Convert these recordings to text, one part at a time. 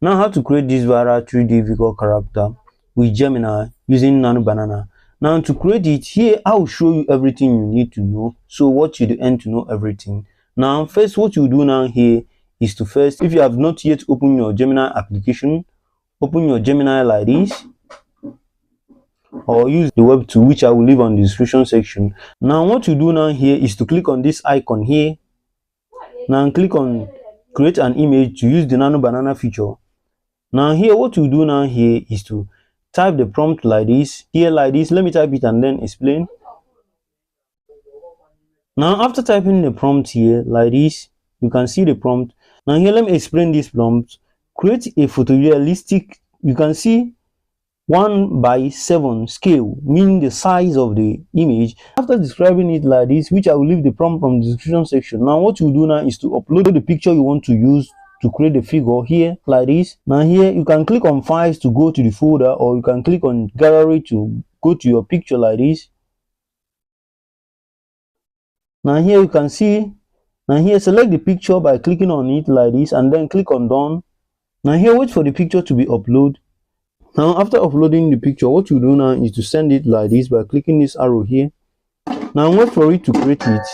Now, how to create this viral 3D figure character with Gemini using Nano Banana. Now, to create it, here I will show you everything you need to know. So what you end to know everything. Now, first, what you do now here is to first, if you have not yet opened your Gemini application, open your Gemini like this, or use the web tool, which I will leave on the description section. Now, what you do now here is to click on this icon here. Now, click on create an image to use the Nano Banana feature. Now here, what you do now here is to type the prompt like this, here like this. Let me type it and then explain. Now after typing the prompt here like this, you can see the prompt. Now here, let me explain this prompt. Create a photorealistic, you can see 1:7 scale, meaning the size of the image. After describing it like this, which I will leave the prompt from the description section. Now what you do now is to upload the picture you want to use to create the figure here like this. Now here you can click on files to go to the folder, or you can click on gallery to go to your picture like this. Now here you can see, now here select the picture by clicking on it like this and then click on done. Now here, wait for the picture to be uploaded. Now after uploading the picture, what you do now is to send it like this by clicking this arrow here. Now wait for it to create it.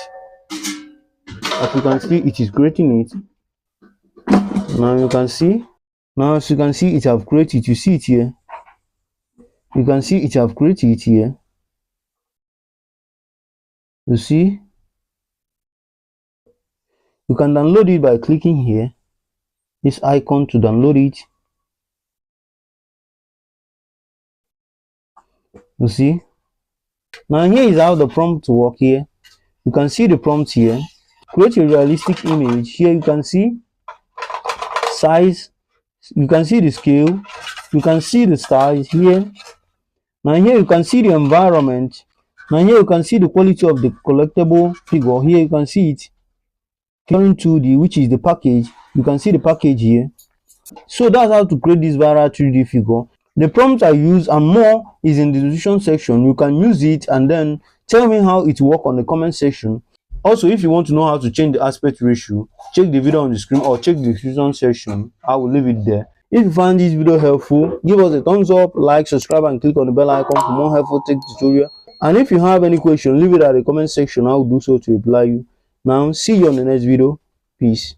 As you can see, it is creating it. Now you can see, now as you can see, it have created, you see it here, you can see it have created it here, you see. You can download it by clicking here this icon to download it, you see. Now here is how the prompt to work. Here you can see the prompt here. Create a realistic image. Here you can see size, you can see the scale, you can see the size here. Now here you can see the environment. Now here you can see the quality of the collectible figure. Here you can see it. Going to the, which is the package, you can see the package here. So that's how to create this viral 3D figure. The prompt I use and more is in the description section. You can use it and then tell me how it works on the comment section. Also, if you want to know how to change the aspect ratio, check the video on the screen or check the description section. I will leave it there. If you find this video helpful, give us a thumbs up, like, subscribe, and click on the bell icon for more helpful tech tutorial. And if you have any question, leave it at the comment section. I will do so to reply you. Now, see you on the next video. Peace.